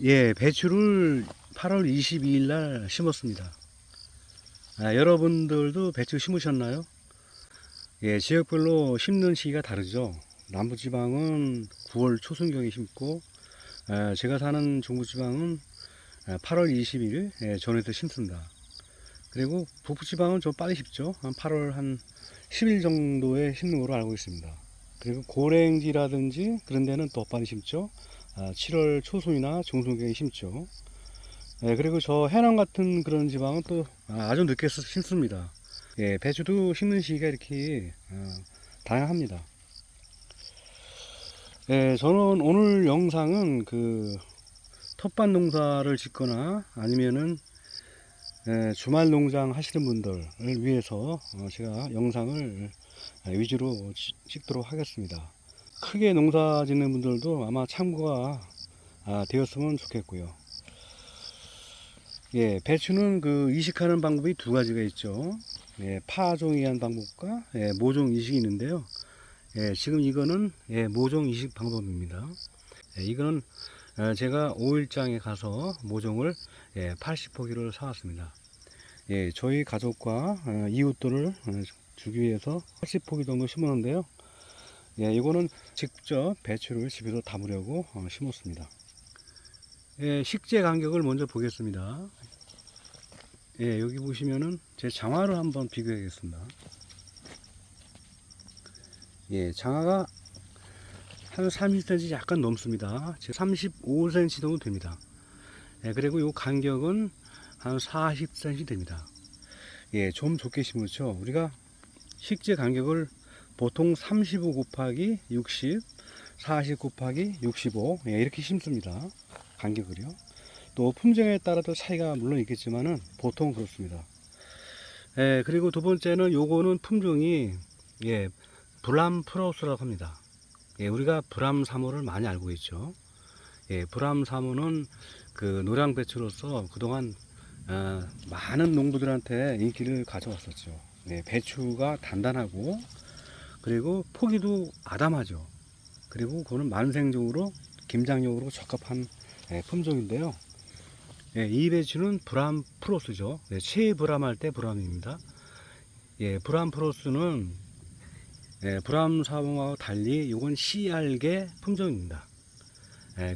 예, 배추를 8월 22일 날 심었습니다. 여러분들도 배추 심으셨나요? 예, 지역별로 심는 시기가 다르죠. 남부지방은 9월 초순경에 심고, 제가 사는 중부지방은 8월 20일 전에도 심습니다. 그리고 북부지방은 좀 빨리 심죠. 한 8월 한 10일 정도에 심는 걸로 알고 있습니다. 그리고 고랭지라든지 그런 데는 더 빨리 심죠. 7월 초순이나 중순경에 심죠. 그리고 저 해남 같은 그런 지방은 또 아주 늦게 심습니다. 예, 배추도 심는 시기가 이렇게 다양합니다. 예, 저는 오늘 영상은 그 텃밭 농사를 짓거나 아니면은 주말 농장 하시는 분들을 위해서 제가 영상을 위주로 찍도록 하겠습니다. 크게 농사 짓는 분들도 아마 참고가 되었으면 좋겠고요. 예, 배추는 그 이식하는 방법이 두 가지가 있죠. 예, 파종이한 방법과 모종 이식이 있는데요. 예, 지금 이거는 모종 이식 방법입니다. 이거는 제가 5일장에 가서 모종을 80포기를 사왔습니다. 예, 저희 가족과 이웃들을 주기 위해서 80포기 정도 심었는데요. 예, 이거는 직접 배추를 집에서 담으려고 심었습니다. 예, 식재 간격을 먼저 보겠습니다. 예, 여기 보시면은 제 장화를 한번 비교하겠습니다. 예, 장화가 한 30cm 약간 넘습니다. 35cm 정도 됩니다. 예, 그리고 이 간격은 한 40cm 됩니다. 예, 좀 좋게 심었죠. 우리가 식재 간격을 보통 35 곱하기 60, 40 곱하기 65 이렇게 심습니다. 간격을요. 또 품종에 따라도 차이가 물론 있겠지만은 보통 그렇습니다. 그리고 두 번째는 요거는 품종이 브람프로스라고 합니다. 우리가 브람 3호를 많이 알고 있죠. 브람 3호는 그 노량 배추로서 그동안 많은 농부들한테 인기를 가져왔었죠. 배추가 단단하고 그리고 포기도 아담하죠. 그리고 그거는 만생적으로 김장용으로 적합한 품종인데요. 이 배추는 브람 프로스죠. 최브람 할 때 브람입니다. 브람 프로스는 브람 사봉하고 달리 이건 씨알계 품종입니다.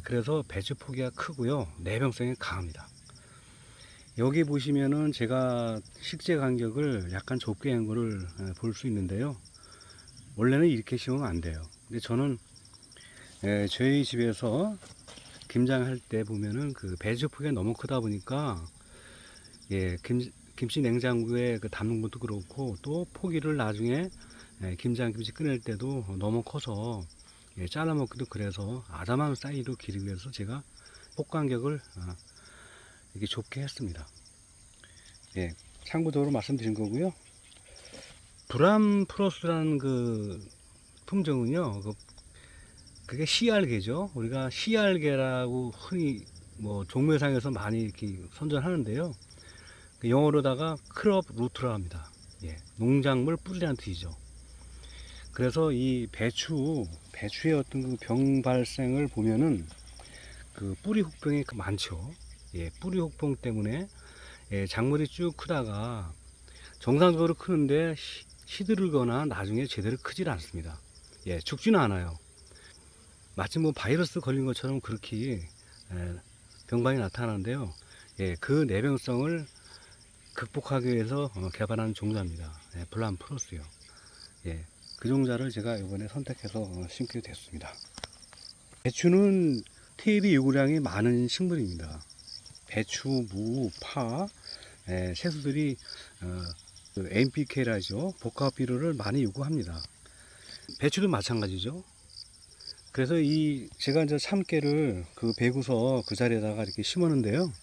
그래서 배추 포기가 크고요. 내병성이 강합니다. 여기 보시면은 제가 식재 간격을 약간 좁게 한 거를 볼 수 있는데요. 원래는 이렇게 심으면 안 돼요. 근데 저는 저희 집에서 김장할 때 보면은 그 배추 포기가 너무 크다 보니까 김치 냉장고에 그 담는 것도 그렇고 또 포기를 나중에 김치 꺼낼 때도 너무 커서 잘라 먹기도 그래서 아담한 사이즈로 기르기 위해서 제가 폭간격을 이렇게 좁게 했습니다. 참고적으로 말씀드린 거고요. 브람 프로스라는 그 품종은요, 그게 씨알개죠. 우리가 씨알개라고 흔히 뭐 종묘상에서 많이 이렇게 선전하는데요. 영어로다가 크롭 루트라 합니다. 농작물 뿌리라는 뜻이죠. 그래서 이 배추의 어떤 그 병 발생을 보면은 그 뿌리 혹병이 많죠. 뿌리 혹병 때문에 작물이 쭉 크다가 정상적으로 크는데 시들거나 나중에 제대로 크질 않습니다. 죽지는 않아요. 마치 뭐 바이러스 걸린 것처럼 그렇게 병반이 나타나는데요. 그 내병성을 극복하기 위해서 개발한 종자입니다. 블람 프로스요. 그 종자를 제가 이번에 선택해서 심게 됐습니다. 배추는 퇴비 요구량이 많은 식물입니다. 배추, 무, 파, 채소들이 NPK라죠. 복합 비료를 많이 요구합니다. 배추도 마찬가지죠. 그래서 제가 이제 참깨를 그 베고서 그 자리에다가 이렇게 심었는데요.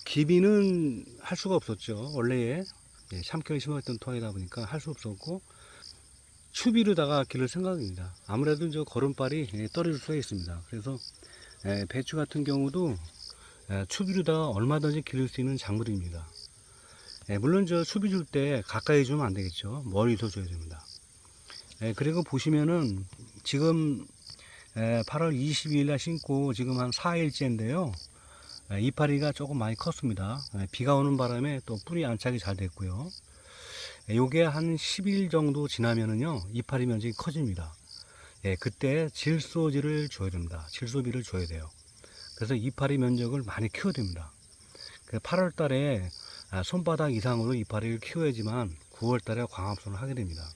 기비는 할 수가 없었죠. 원래의 참깨를 심었던 토양이다 보니까 할 수 없었고 추비로다가 기를 생각입니다. 아무래도 이제 거름발이 떨어질 수가 있습니다. 그래서 배추 같은 경우도 추비로다가 얼마든지 기를 수 있는 작물입니다. 물론 저 추비 줄 때 가까이 주면 안 되겠죠. 멀리서 줘야 됩니다. 그리고 보시면은 지금 8월 22일 날 심고 지금 한 4일째인데요. 이파리가 조금 많이 컸습니다. 비가 오는 바람에 또 뿌리 안착이 잘 됐고요. 요게 한 10일 정도 지나면은요, 이파리 면적이 커집니다. 그때 질소지를 줘야 됩니다. 질소비를 줘야 돼요. 그래서 이파리 면적을 많이 키워야 됩니다. 8월 달에 손바닥 이상으로 이파리를 키워야지만 9월 달에 광합성을 하게 됩니다.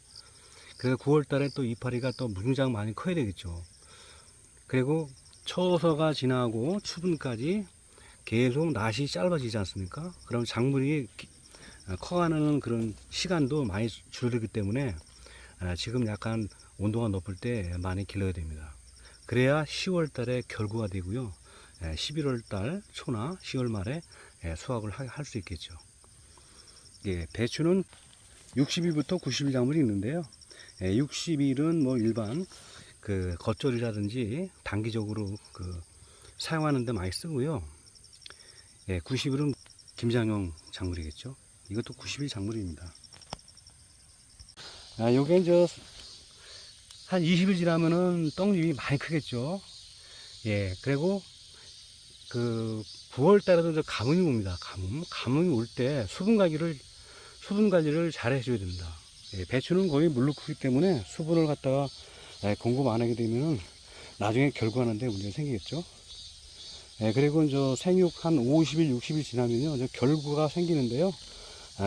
그래서 9월 달에 또 이파리가 또 무진장 많이 커야 되겠죠. 그리고 처서가 지나고 추분까지 계속 낫이 짧아지지 않습니까? 그럼 작물이 커가는 그런 시간도 많이 줄어들기 때문에 지금 약간 온도가 높을 때 많이 길러야 됩니다. 그래야 10월 달에 결구가 되고요. 11월 달 초나 10월 말에 수확을 할 수 있겠죠. 배추는 60일부터 90일 작물이 있는데요. 60일은 뭐 일반 그 겉절이라든지 단기적으로 사용하는 데 많이 쓰고요. 90일은 김장용 작물이겠죠. 이것도 90일 작물입니다. 요게 이제 한 20일 지나면은 떡잎이 많이 크겠죠. 그리고 9월 달에도 가뭄이 옵니다. 가뭄이 올 때 수분 관리를 잘 해줘야 됩니다. 배추는 거의 물로 크기 때문에 수분을 갖다가 공급 안 하게 되면은 나중에 결구하는데 문제가 생기겠죠. 그리고 이제 생육 한 50일, 60일 지나면요, 이제 결구가 생기는데요.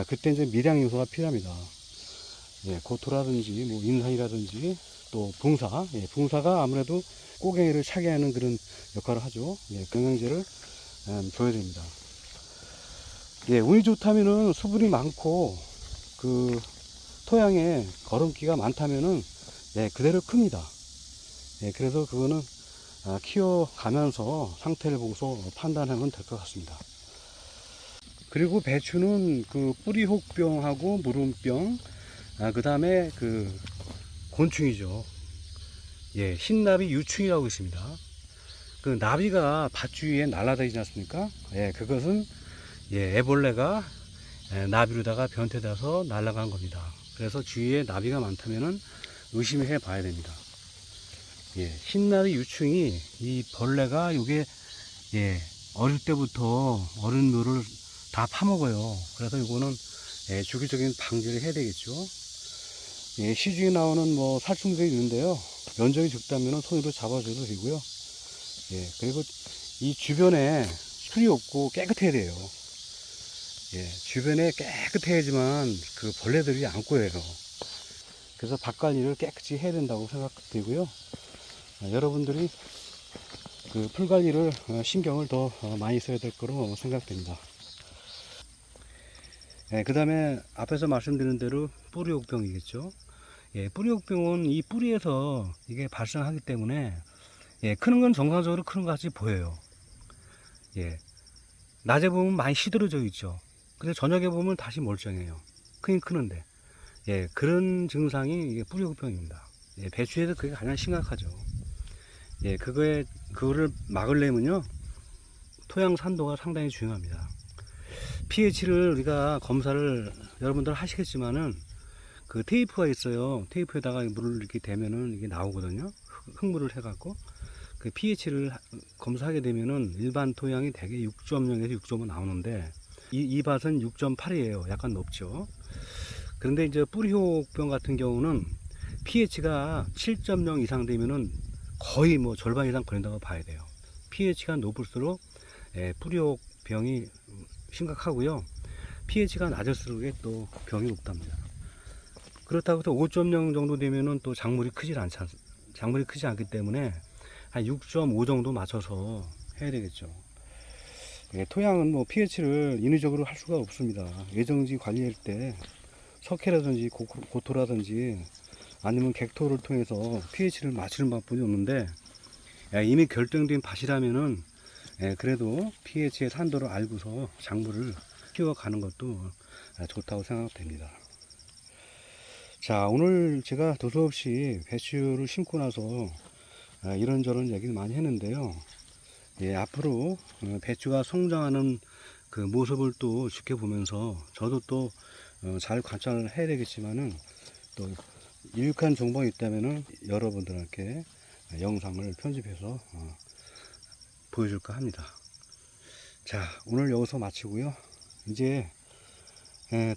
그때 이제 미량 요소가 필요합니다. 고토라든지, 뭐, 인산이라든지, 또 붕사. 붕사가 아무래도 꼬갱이를 차게 하는 그런 역할을 하죠. 영양제를 줘야 됩니다. 운이 좋다면은 수분이 많고, 토양에 거름기가 많다면은, 그대로 큽니다. 그래서 그거는 키워가면서 상태를 보고서 판단하면 될 것 같습니다. 그리고 배추는 뿌리혹병하고 무름병, 그 다음에 곤충이죠. 흰나비 유충이라고 있습니다. 나비가 밭 주위에 날아다니지 않습니까? 그것은 애벌레가 나비로다가 변태돼서 날아간 겁니다. 그래서 주위에 나비가 많다면은 의심해 봐야 됩니다. 흰나비 유충이 이 벌레가 요게 어릴 때부터 어른 묘를 다 파먹어요. 그래서 이거는 주기적인 방제를 해야 되겠죠. 시중에 나오는 뭐 살충제가 있는데요. 면적이 적다면 손으로 잡아줘도 되고요. 그리고 이 주변에 풀이 없고 깨끗해야 돼요. 주변에 깨끗해야지만 그 벌레들이 안 꼬여요. 그래서 밭 관리를 깨끗이 해야 된다고 생각되고요. 여러분들이 풀 관리를 신경을 더 많이 써야 될 거로 생각됩니다. 그 다음에 앞에서 말씀드린 대로 뿌리옥병이겠죠. 뿌리옥병은 이 뿌리에서 이게 발생하기 때문에 크는 건 정상적으로 크는 것 같이 보여요. 낮에 보면 많이 시들어져 있죠. 근데 저녁에 보면 다시 멀쩡해요. 크긴 크는데. 그런 증상이 이게 뿌리옥병입니다. 배추에서 그게 가장 심각하죠. 그거를 막으려면요, 토양 산도가 상당히 중요합니다. pH를 우리가 검사를 여러분들 하시겠지만은 테이프가 있어요. 테이프에다가 물을 이렇게 대면은 이게 나오거든요. 흙물을 해갖고 pH를 검사하게 되면은 일반 토양이 대개 6.0에서 6.5 나오는데 이 밭은 6.8이에요. 약간 높죠. 그런데 이제 뿌리혹병 같은 경우는 pH가 7.0 이상 되면은 거의 뭐 절반 이상 걸린다고 봐야 돼요. pH가 높을수록 뿌리혹병이 심각하고요. pH가 낮을수록 또 병이 높답니다. 그렇다고 해서 5.0 정도 되면은 또 작물이 크지 않기 때문에 한 6.5 정도 맞춰서 해야 되겠죠. 토양은 뭐 pH를 인위적으로 할 수가 없습니다. 예정지 관리할 때 석회라든지 고토라든지 아니면 객토를 통해서 pH를 맞추는 방법이 없는데, 이미 결정된 밭이라면은 그래도 pH의 산도를 알고서 작물을 키워가는 것도 좋다고 생각됩니다. 자, 오늘 제가 두서없이 배추를 심고 나서 이런저런 얘기를 많이 했는데요. 앞으로 배추가 성장하는 그 모습을 또 지켜보면서 저도 또 잘 관찰을 해야 되겠지만은 또 유익한 정보가 있다면은 여러분들께 영상을 편집해서 보여줄까 합니다. 자, 오늘 여기서 마치고요. 이제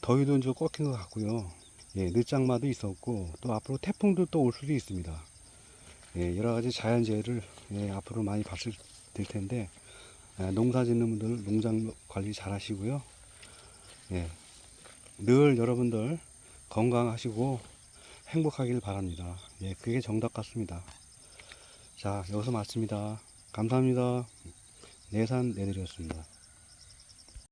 더위도 이제 꺾인 것 같고요. 예, 늦장마도 있었고 또 앞으로 태풍도 또 올 수도 있습니다. 예, 여러 가지 자연재해를 앞으로 많이 봤을 될 텐데 농사 짓는 분들 농장 관리 잘 하시고요. 예, 늘 여러분들 건강하시고 행복하길 바랍니다. 예, 그게 정답 같습니다. 자, 여기서 마칩니다. 감사합니다. 내산 내드렸습니다.